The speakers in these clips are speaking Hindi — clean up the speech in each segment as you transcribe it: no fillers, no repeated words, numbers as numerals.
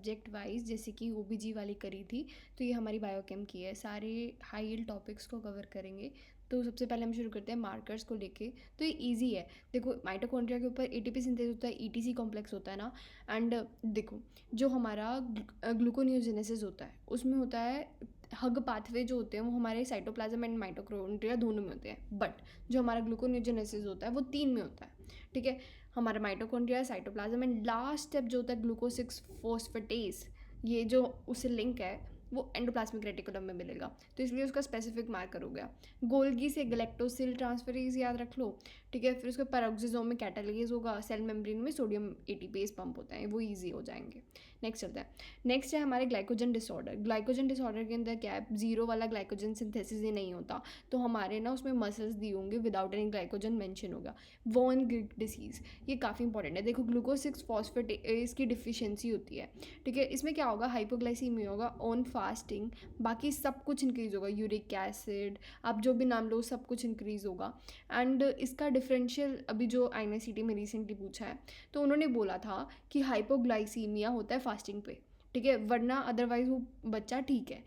सब्जेक्ट वाइज, जैसे कि ओबीजी वाली करी थी, तो ये हमारी बायोकेम की है। सारे हाई यील्ड टॉपिक्स को कवर करेंगे। तो सबसे पहले हम शुरू करते हैं मार्कर्स को लेके। तो ये इजी है। देखो, माइटोकॉन्ड्रिया के ऊपर एटीपी सिंथेस होता है, ईटीसी कॉम्प्लेक्स होता है ना। एंड देखो, जो हमारा ग्लूकोनियोजेनेसिस होता है उसमें होता है हग पाथवे जो होते हैं वो हमारे साइटोप्लाज्म एंड माइटोकॉन्ड्रिया दोनों में होते हैं। बट जो हमारा ग्लूकोनियोजेनेसिस होता है वो 3 में होता है। ठीक है, हमारा mitochondria, cytoplasm and last step जो होता है ग्लूकोज 6 फॉस्फेटेस, ये जो उससे लिंक है वो एंडोप्लाज्मिक रेटिकुलम में मिलेगा। तो इसलिए उसका स्पेसिफिक मार्कर हो गया। गोल्गी से गैलेक्टोसिल ट्रांसफरेज याद रख लो। ठीक है, फिर उसके पैरोक्सिसोम में कैटालेज होगा, सेल मेम्ब्रेन में सोडियम एटीपेज पंप होता है, वो ईजी हो जाएंगे। नेक्स्ट चलता है। नेक्स्ट है हमारे ग्लाइकोजन डिसऑर्डर। ग्लाइकोजन डिसऑर्डर के अंदर क्या है, जीरो वाला ग्लाइकोजन सिंथेसिस ही नहीं होता, तो हमारे ना उसमें मसल्स दी होंगे, विदाउट एनी ग्लाइकोजन मेंशन होगा। वॉन ग्रिक डिसीज़, ये काफ़ी इंपॉर्टेंट है। देखो, ग्लूकोज 6 फॉस्फेटेस की डिफिशियंसी होती है। ठीक है, इसमें क्या होगा, हाइपोग्लाइसीमिया होगा ऑन फास्टिंग, बाकी सब कुछ इंक्रीज़ होगा, यूरिक एसिड, आप जो भी नाम लो सब कुछ इंक्रीज़ होगा। एंड इसका डिफरेंशियल अभी जो INICET में रिसेंटली पूछा है, तो उन्होंने बोला था कि हाइपोग्लाइसीमिया होता है फास्टिंग पे। ठीक है, वरना अदरवाइज वो बच्चा ठीक है।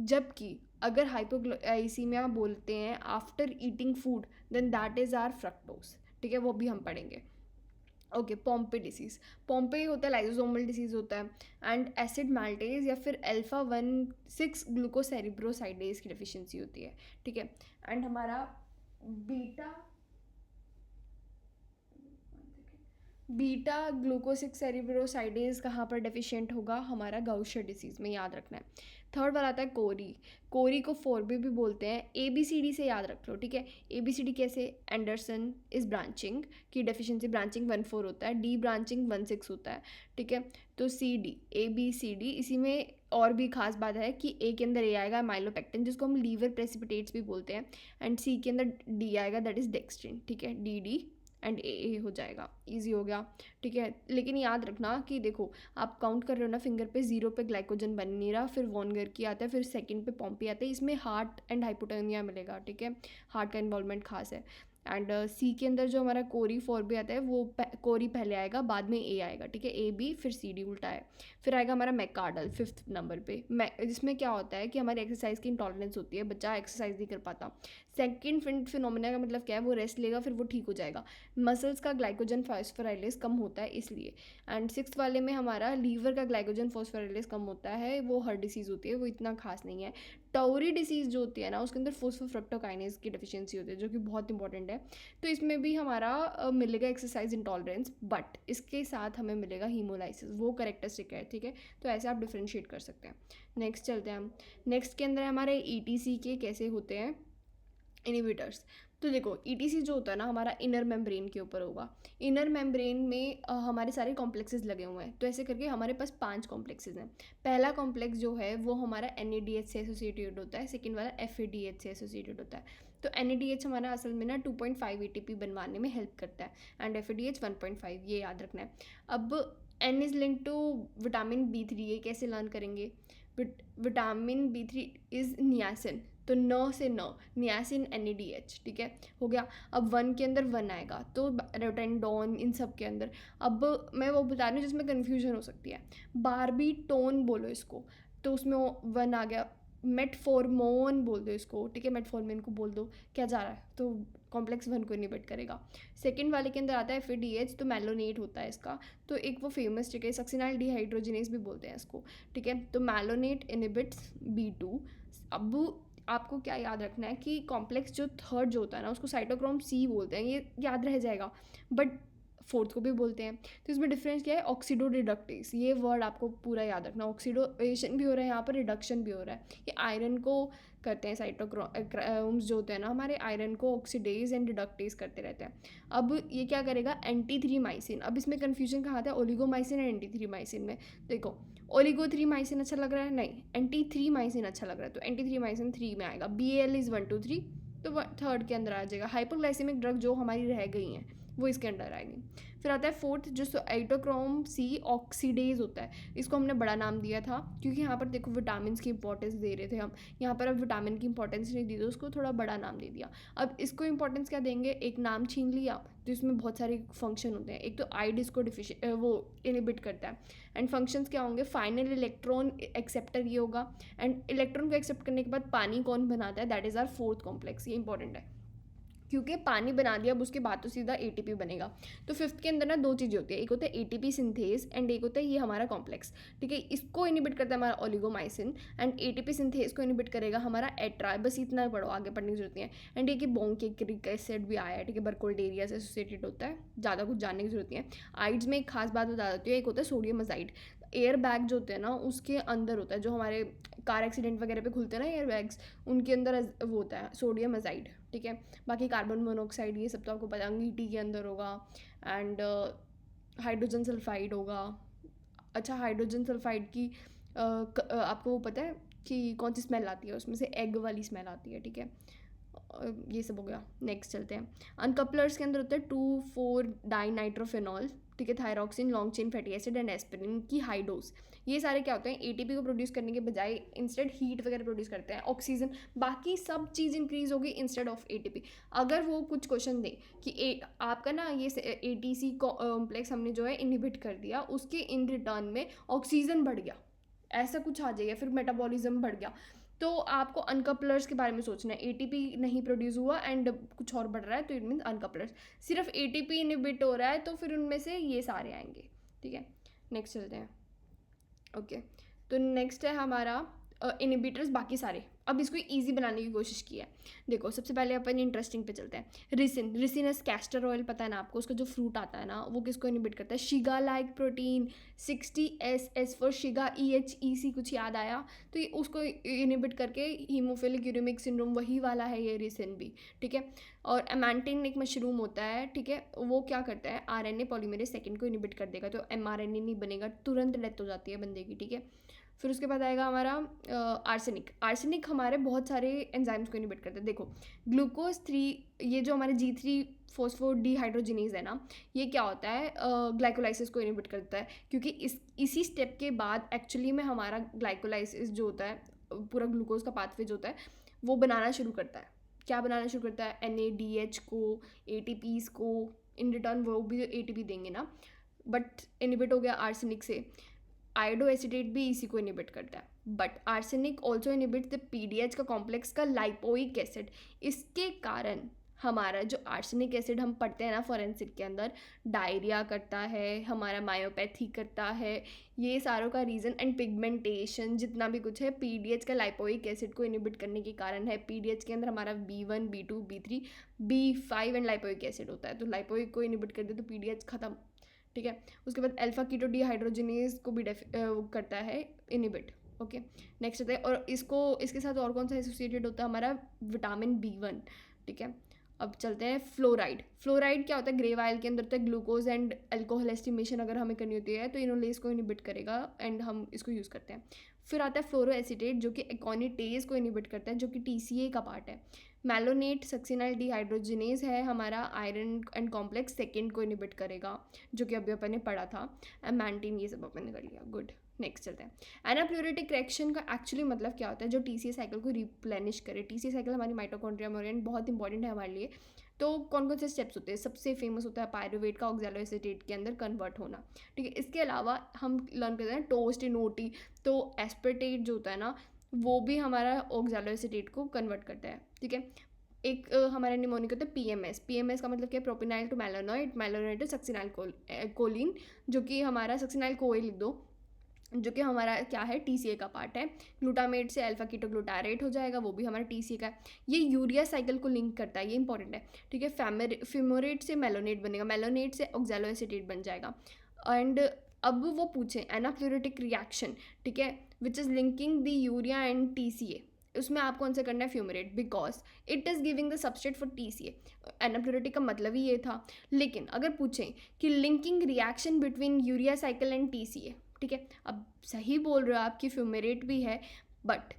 जबकि अगर हाइपोग्लाइसीमिया बोलते हैं after eating food, then that is our fructose. ठीक है, वो भी हम पढ़ेंगे। Okay, पोम्पे disease. पोम्पे होता है लाइजोसोमल डिसीज़ होता है। एंड एसिड माल्टेज या फिर alpha-1,6 ग्लूकोसेरिब्रोसाइडेज की डिफिशियंसी होती है। ठीक है, एंड हमारा बीटा ग्लूकोसिक सेरिब्रोसाइडेज कहाँ पर डेफिशिएंट होगा, हमारा गाउशर डिसीज़ में, याद रखना है। थर्ड वाला आता है कोरी। कोरी को 4B भी बोलते हैं। ABCD से याद रख लो। ठीक है, ABCD कैसे, एंडरसन इज ब्रांचिंग की डेफिशिएंसी, ब्रांचिंग 1-4 होता है, डी ब्रांचिंग 1-6 होता है। ठीक है, तो CD ABCD, इसी में और भी खास बात है कि A के अंदर A आएगा माइलोपेक्टिन, जिसको हम लीवर प्रेसिपिटेट्स भी बोलते हैं, एंड C के अंदर D आएगा, दैट इज डेक्स्ट्रिन। ठीक है, DD एंड AA हो जाएगा, इजी हो गया। ठीक है, लेकिन याद रखना कि देखो, आप काउंट कर रहे हो ना फिंगर पे, 0 पे ग्लाइकोजन बन नहीं रहा, फिर वॉनगर की आता है, फिर सेकंड पे पॉम्पी आता है, इसमें हार्ट एंड हाइपोटोनिया मिलेगा। ठीक है, हार्ट का इन्वॉल्वमेंट खास है। एंड C के अंदर जो हमारा कोरी 4B आता है, वो कोरी पहले आएगा, बाद में A आएगा। ठीक है, AB फिर CD उल्टा है। फिर आएगा हमारा मैकार्डल 5th नंबर पे, जिसमें क्या होता है कि हमारी एक्सरसाइज की इंटॉलरेंस होती है, बच्चा एक्सरसाइज नहीं कर पाता। सेकंड फिनोमिना का मतलब क्या है, वो रेस्ट लेगा फिर वो ठीक हो जाएगा। मसल्स का ग्लाइकोजन फॉस्फोराइलेज कम होता है इसलिए। एंड 6th वाले में हमारा लीवर का ग्लाइकोजन फॉस्फोराइलेज कम होता है, वो हर डिसीज़ होती है, वो इतना खास नहीं है। टॉरी डिसीज़ जो होती है ना, उसके अंदर फोस्फोफ्रक्टोकाइनेज की डेफिशिएंसी होती है, जो कि बहुत इंपॉर्टेंट है। तो इसमें भी हमारा मिलेगा एक्सरसाइज इंटॉलरेंस, बट इसके साथ हमें मिलेगा हीमोलाइसिस, वो करेक्टरिस्टिक है। ठीक है, तो ऐसे आप डिफ्रेंशिएट कर सकते हैं। नेक्स्ट चलते हैं हम। नेक्स्ट के अंदर हमारे ETC के कैसे होते हैं इनिबिटर्स। तो देखो, ETC जो होता है ना, हमारा इनर मेम्ब्रेन के ऊपर होगा। इनर मेम्ब्रेन में हमारे सारे कॉम्प्लेक्सेस लगे हुए हैं, तो ऐसे करके हमारे पास 5 कॉम्प्लेक्सेस हैं। पहला कॉम्प्लेक्स जो है वो हमारा NADH से एसोसिएटेड होता है, सेकंड वाला FADH से एसोसिएटेड होता है। तो NADH हमारा असल में ना 2.5 ATP बनवाने में हेल्प करता है, एंड FADH 1.5, ये याद रखना है। अब N is link to vitamin B3, ये कैसे लर्न करेंगे, विटामिन B3 इज नियासिन, तो न से न, नियासिन NADH। ठीक है, हो गया। अब 1 के अंदर 1 आएगा, तो रोटेंडोन, इन सब के अंदर। अब मैं वो बता रही हूँ जिसमें कन्फ्यूजन हो सकती है। बारबीटोन बोलो इसको, तो उसमें 1 आ गया। मेटफॉर्मोन बोल दो इसको। ठीक है, मेटफॉर्मिन को बोल दो, क्या जा रहा है, तो कॉम्प्लेक्स 1 को इनिबिट करेगा। सेकंड वाले के अंदर आता है FADH, तो मैलोनेट होता है इसका, तो एक वो फेमस, ठीक है, सक्सिनाइल डिहाइड्रोजिनेज भी बोलते हैं इसको। ठीक है, तो मैलोनेट इनिबिट्स B2। अब आपको क्या याद रखना है कि कॉम्प्लेक्स जो थर्ड जो होता है ना, उसको साइटोक्रोम C बोलते हैं, ये याद रह जाएगा, बट 4th को भी बोलते हैं। तो इसमें डिफरेंस क्या है, ऑक्सीडो रिडक्टेज, ये वर्ड आपको पूरा याद रखना। ऑक्सीडोएशन भी हो रहा है यहाँ पर, रिडक्शन भी हो रहा है। ये आयरन को करते हैं, साइटोक्रोम्स जो होते हैं ना हमारे, आयरन को ऑक्सीडेज एंड रिडक्टेज करते रहते हैं। अब ये क्या करेगा, एंटी-3 अब इसमें कन्फ्यूजन कहाँ आता है, ओलिगोमाइसिन एंड एंटी-3 में। देखो, ओलिगो-3 अच्छा लग रहा है, नहीं, एंटी-3 अच्छा लग रहा है, तो एंटी-3 3 में आएगा। BAL इज़ 1 2 3, तो थर्ड के अंदर आ जाएगा। हाइपोग्लाइसेमिक ड्रग जो हमारी रह गई हैं वो इसके अंडर आएंगी। फिर आता है 4th, जो साइटोक्रोम C ऑक्सीडेज होता है, इसको हमने बड़ा नाम दिया था क्योंकि यहाँ पर देखो विटामिन की इंपॉर्टेंस दे रहे थे हम, यहाँ पर अब विटामिन की इंपॉर्टेंस नहीं दी, तो उसको थोड़ा बड़ा नाम दे दिया। अब इसको इंपॉर्टेंस क्या देंगे, एक नाम छीन लिया तो इसमें बहुत सारे फंक्शन होते हैं। एक तो आइड इसको वो इनिबिट करता है। एंड फंक्शंस क्या होंगे, फाइनल इलेक्ट्रॉन एक्सेप्टर ये होगा। एंड इलेक्ट्रॉन को एक्सेप्ट करने के बाद पानी कौन बनाता है, that is our fourth complex. ये इंपॉर्टेंट है क्योंकि पानी बना दिया अब उसके बाद तो सीधा एटीपी बनेगा। तो फिफ्थ के अंदर ना दो चीज़ें होती है, एक होता है एटीपी सिंथेज एंड एक होता है ये हमारा कॉम्प्लेक्स। ठीक है, इसको इनिबिट करता है हमारा ओलिगोमाइसिन एंड एटीपी सिंथेज को इनिबिट करेगा हमारा एट्रा। बस इतना पढ़ो, आगे पढ़ने की जरूरत नहीं है। एंड एक बोंकेक्रिक एसिड भी आया है, ठीक है, बर्कोल्डेरिया से एसोसिएटेड होता है, ज़्यादा कुछ जानने की जरूरत नहीं है। आइड्स में एक खास बात बता देती है, एक होता है सोडियम अजाइड। एयर बैग जो होते हैं ना उसके अंदर होता है, जो हमारे कार एक्सीडेंट वगैरह पे खुलते हैं ना एयर बैग्स, उनके अंदर वो होता है सोडियम अजाइड। ठीक है, बाकी कार्बन मोनोऑक्साइड ये सब तो आपको पता, अंगीठी के अंदर होगा। एंड हाइड्रोजन सल्फाइड होगा। अच्छा, हाइड्रोजन सल्फाइड की आपको वो पता है कि कौन सी स्मेल आती है, उसमें से एग वाली स्मेल आती है। ठीक है, ये सब हो गया। नेक्स्ट चलते हैं, अनकपलर्स के अंदर होता है 2,4 डाइनाइट्रोफेनॉल। ठीक है, thyroxine, long chain fatty acid and aspirin की हाई डोज। ये सारे क्या होते हैं, एटीपी को प्रोड्यूस करने के बजाय इंस्टेड हीट वगैरह प्रोड्यूस करते हैं, ऑक्सीजन, बाकी सब चीज़ इंक्रीज होगी इंस्टेड ऑफ एटीपी। अगर वो कुछ क्वेश्चन दे कि आपका ना ये एटीसी कॉम्प्लेक्स हमने जो है इनहिबिट कर दिया, उसके इन रिटर्न में ऑक्सीजन बढ़ गया, ऐसा कुछ आ जाएगा, फिर मेटाबॉलिज्म बढ़ गया, तो आपको अनकपलर्स के बारे में सोचना है। एटीपी नहीं प्रोड्यूस हुआ एंड कुछ और बढ़ रहा है, तो इट मीन्स अनकपलर्स। सिर्फ एटीपी इनहिबिट हो रहा है, तो फिर उनमें से ये सारे आएंगे। ठीक है, नेक्स्ट चलते हैं। ओके, तो नेक्स्ट है हमारा इनहिबिटर्स बाकी सारे। अब इसको इजी बनाने की कोशिश की है। देखो, सबसे पहले अपन इंटरेस्टिंग पे चलते हैं। रिसिनस कैस्टर ऑयल पता है ना आपको, उसका जो फ्रूट आता है ना, वो किसको इनहिबिट करता है, Shiga like protein 60S for Shiga, EHEC कुछ याद आया, तो ये उसको इनहिबिट करके हीमोफिलिक यूरेमिक सिंड्रोम वही वाला है ये रिसिन भी। ठीक है, और एमांटिन एक मशरूम होता है, ठीक है, वो क्या करता है, RNA पॉलीमरेज सेकेंड को इनहिबिट कर देगा, तो mRNA नहीं बनेगा, तुरंत डेथ हो जाती है बंदे की। ठीक है, फिर उसके बाद आएगा हमारा आर्सेनिक हमारे बहुत सारे एंजाइम्स को इनहिबिट करता है। देखो, ग्लूकोज 3, ये जो हमारे G3 फॉस्फोडीहाइड्रोजिनेज है ना, ये क्या होता है, ग्लाइकोलाइसिस को इनहिबिट करता है, क्योंकि इसी स्टेप के बाद एक्चुअली में हमारा ग्लाइकोलाइसिस जो होता है, पूरा ग्लूकोज का पाथवे जो होता है, वो बनाना शुरू करता है। क्या बनाना शुरू करता है, NADH को, ATPs को, इन रिटर्न वो भी ATP देंगे ना, बट इनहिबिट हो गया आर्सेनिक से। आयोडो एसिटेट भी इसी को इनहिबिट करता है, but arsenic also inhibit the PDH का कॉम्प्लेक्स का लाइपोइक एसिड। इसके कारण हमारा जो आर्सेनिक एसिड हम पढ़ते हैं ना फॉरेंसिक के अंदर, डायरिया करता है, हमारा मायोपैथी करता है, ये सारों का रीज़न एंड पिगमेंटेशन जितना भी कुछ है PDH का लाइपोइक एसिड को इनहिबिट करने के कारण है। PDH के अंदर हमारा B1, B2, B3, B5 and lipoic acid होता है, तो लाइपोइक को इनहिबिट कर दे तो PDH खत्म। ठीक है, उसके बाद अल्फा कीटो डीहाइड्रोजिनेज को भी करता है इनहिबिट। ओके, नेक्स्ट आता है, और इसके साथ और कौन सा एसोसिएटेड होता है, हमारा विटामिन B1। ठीक है, अब चलते हैं फ्लोराइड क्या होता है, ग्रे वाइल के अंदर होता है। ग्लूकोज एंड अल्कोहल एस्टिमेशन अगर हमें करनी होती है तो इनोलेज को इनहिबिट करेगा एंड हम इसको यूज़ करते हैं। फिर आता है फ्लोरोएसिटेट जो कि एकोनिटेज को इनहिबिट करता है, जो कि TCA का पार्ट है। मेलोनेट सक्सिनाइल डीहाइड्रोजिनेज है हमारा, आयरन एंड कॉम्प्लेक्स सेकेंड को इनहिबिट करेगा, जो कि अभी अपन ने पढ़ा था। एमांटिन ये सब अपन ने कर लिया, गुड। नेक्स्ट चलते हैं, एनाप्लोरेटिक रिएक्शन का एक्चुअली मतलब क्या होता है, जो TCA साइकिल को रिप्लेनिश करे। TCA साइकिल हमारी माइटोकॉन्ड्रिया में बहुत इंपॉर्टेंट है हमारे लिए। तो कौन कौन से स्टेप्स होते हैं, सबसे फेमस होता है पायरुवेट का ऑक्सैलोएसिटेट के अंदर कन्वर्ट होना। ठीक है, इसके अलावा हम लर्न करते हैं टोस्टिनोटी, तो एस्पर्टेट जो होता है ना, वो भी हमारा ऑक्सैलोएसिटेट को कन्वर्ट करता है। ठीक है, एक हमारा निमोनिक होता है PMS का मतलब क्या है, propionyl to malonyl to succinyl choline, जो कि हमारा सक्सिनाइल कोए लिख दो, जो कि हमारा क्या है, TCA का पार्ट है। ग्लूटामेट से अल्फा कीटोग्लूटारेट हो जाएगा, वो भी हमारा TCA का है। ये यूरिया साइकिल को लिंक करता है, ये इंपॉर्टेंट है। ठीक है, फिमोरेट से मेलोनेट बनेगा, मेलोनेट से ऑक्सैलोएसिटेट बन जाएगा। एंड अब वो पूछे एनाप्लोरेटिक रिएक्शन, ठीक है, which is linking the urea and TCA, उसमें आप कौन सा करना है, fumarate, because it is giving the substrate for TCA। एनाप्लोरेटिक का मतलब ही ये था। लेकिन अगर पूछें कि linking reaction between urea cycle and TCA, ठीक है, अब सही बोल रहे हो आप कि फ्यूमरेट भी है, बट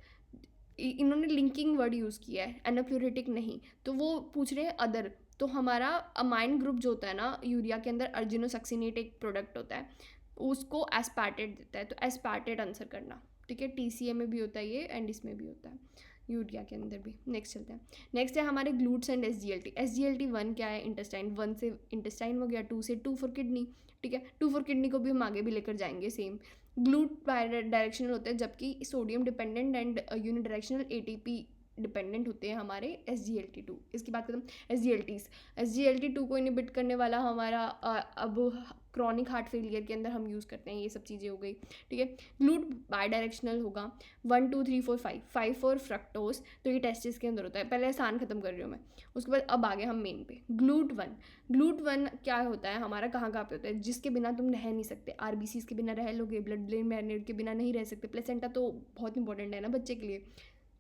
इन्होंने लिंकिंग वर्ड यूज़ किया है, एनाप्लोरेटिक नहीं, तो वो पूछ रहे हैं अदर। तो हमारा अमाइन ग्रुप जो होता है ना यूरिया के अंदर, अर्जिनोसक्सिनेट एक प्रोडक्ट होता है, उसको एस्पार्टेट देता है, तो एस्पार्टेट आंसर करना। ठीक है, TCA में भी होता है ये एंड इसमें भी होता है, यूरिया के अंदर भी। नेक्स्ट चलते हैं, नेक्स्ट है हमारे ग्लूट्स एंड SGLT। SGLT 1 क्या है, इंटेस्टाइन, 1 से इंटेस्टाइन हो गया, 2 से 2 फॉर किडनी, ठीक है, 2 फॉर किडनी को भी हम आगे भी लेकर जाएंगे सेम। ग्लूट बाई डायरेक्शनल होते हैं, जबकि sodium dependent and unidirectional ATP dependent होते हैं हमारे SGLT2। इसकी बात करें SGLTs, SGLT2 को इनिबिट करने वाला हमारा अब क्रॉनिक हार्ट फेलियर के अंदर हम यूज़ करते हैं, ये सब चीज़ें हो गई, ठीक है। ग्लूट बाई डायरेक्शनल होगा, 1 2 3 4 5, 5 फॉर फ्रक्टोज, तो ये टेस्टिस के अंदर होता है। पहले आसान खत्म कर रही हूँ मैं, उसके बाद अब आगे हम मेन पे। ग्लूट 1 क्या होता है हमारा, कहाँ पे होता है, जिसके बिना तुम रह नहीं सकते। RBCs के बिना रह लोगे, ब्लड ब्रेन बैरियर के बिना नहीं रह सकते, प्लेसेंटा तो बहुत इंपॉर्टेंट है ना बच्चे के लिए।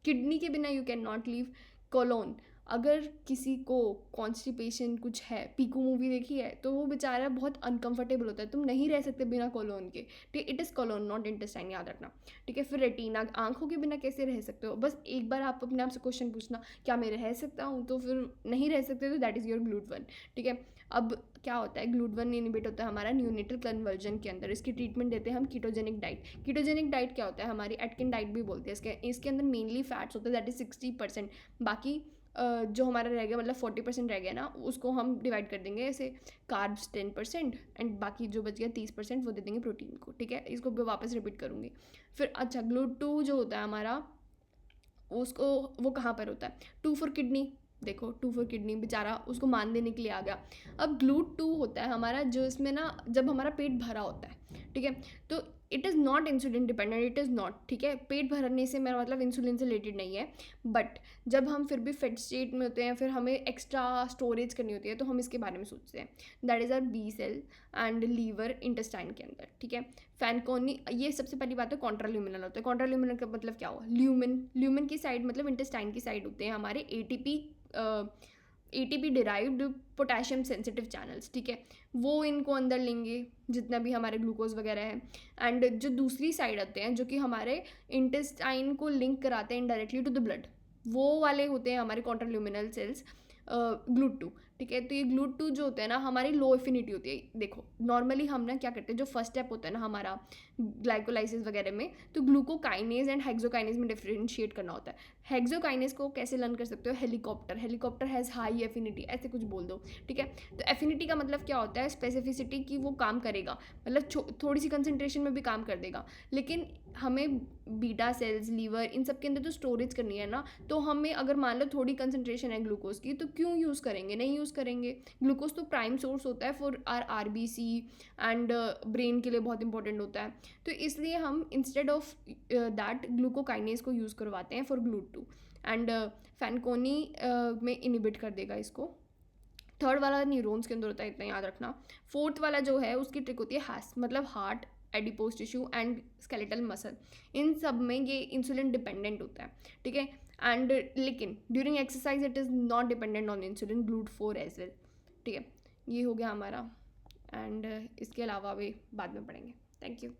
किडनी के बिना you can not live. Colon, अगर किसी को कॉन्स्टिपेशन कुछ है, पीकू मूवी देखी है, तो वो बेचारा बहुत अनकंफर्टेबल होता है, तुम नहीं रह सकते बिना कोलोन के, ठीक है। It is colon not intestine, याद रखना, ठीक है। फिर रेटिना, आंखों के बिना कैसे रह सकते हो, बस एक बार आप अपने आप से क्वेश्चन पूछना, क्या मैं रह सकता हूँ, तो फिर नहीं रह सकते, तो दैट इज़ योर GLUT1, ठीक है। अब क्या होता है, GLUT1 इनिबिट होता है हमारा न्यूनेटल कन्वर्जन के अंदर। इसकी ट्रीटमेंट देते हैं हम कीटोजेनिक डाइट। कीटोजेनिक डाइट क्या होता है, हमारी एटकिन डाइट भी बोलते हैं इसके अंदर मेनली फैट्स होते हैं, दैट इज 60%। बाकी जो हमारा रह गया, मतलब 40% रह गया ना, उसको हम डिवाइड कर देंगे ऐसे, कार्ब्स 10% एंड बाकी जो बच गया 30% वो दे देंगे प्रोटीन को, ठीक है। इसको वापस रिपीट करूँगी। फिर अच्छा, GLUT2 जो होता है हमारा, उसको वो कहाँ पर होता है, 2 फॉर किडनी, देखो 2 फॉर किडनी, बेचारा उसको मान देने के लिए आ गया। अब GLUT2 होता है हमारा जो इसमें ना, जब हमारा पेट भरा होता है, ठीक है, तो it is not insulin dependent, it is not, ठीक है। पेट भरने से मेरा मतलब इंसुलिन से रिलेटेड नहीं है, बट जब हम फिर भी फेट स्टेट में होते हैं, फिर हमें एक्स्ट्रा स्टोरेज करनी होती है, तो हम इसके बारे में सोचते हैं। That is our B cell and liver intestine के अंदर, ठीक है। फैनकोनी, ये सबसे पहली बात है, कॉन्ट्राल्यूमिनल होता है। कॉन्ट्राल्यूमिनल का मतलब क्या हुआ, ल्यूमिन की साइड, मतलब इंटेस्टाइन की साइड होते हैं हमारे ATP derived potassium sensitive channels, ठीक है, वो इनको अंदर लेंगे जितना भी हमारे ग्लूकोज वगैरह है। एंड जो दूसरी साइड आते हैं, जो कि हमारे इंटेस्टाइन को लिंक कराते हैं इनडायरेक्टली टू द ब्लड, वो वाले होते हैं हमारे कॉन्ट्राल्यूमिनल सेल्स, GLUT2, ठीक है। तो ये GLUT2 जो होता है ना, हमारी लो एफिनिटी होती है। देखो नॉर्मली हम ना क्या करते हैं, जो फर्स्ट स्टेप होता है ना हमारा ग्लाइकोलाइसिस वगैरह में, तो ग्लूकोकाइनेज एंड हेक्सोकाइनेज में डिफरेंशिएट करना होता है। हेक्सोकाइनेज को कैसे लर्न कर सकते हो, हेलीकॉप्टर हैज़ हाई एफिनिटी, ऐसे कुछ बोल दो, ठीक है। तो एफिनिटी का मतलब क्या होता है, स्पेसिफिसिटी की वो काम करेगा, मतलब थोड़ी सी कंसनट्रेशन में भी काम कर देगा। लेकिन हमें बीटा सेल्स, लीवर, इन सब के अंदर तो स्टोरेज करनी है ना, तो हमें अगर मान लो थोड़ी कंसनट्रेशन है ग्लूकोज की, तो क्यों यूज़ करेंगे, नहीं यूज़ करेंगे। ग्लूकोज तो प्राइम सोर्स होता है फॉर RBC एंड ब्रेन के लिए बहुत इंपॉर्टेंट होता है, तो इसलिए हम इंस्टेड ऑफ दैट ग्लूकोकाइनेज को यूज़ करवाते हैं फॉर GLUT2 एंड फैनकोनी में इनिबिट कर देगा इसको। थर्ड वाला न्यूरॉन्स के अंदर होता है, इतना याद रखना। फोर्थ वाला जो है उसकी ट्रिक होती है हैस, मतलब heart, adipose tissue and skeletal muscle, इन सब में ये इंसुलिन डिपेंडेंट होता है, ठीक है। एंड लेकिन during exercise it is not dependent on insulin, GLUT4 as well, ठीक है। ये हो गया हमारा, एंड इसके अलावा भी बाद में पढ़ेंगे। Thank you.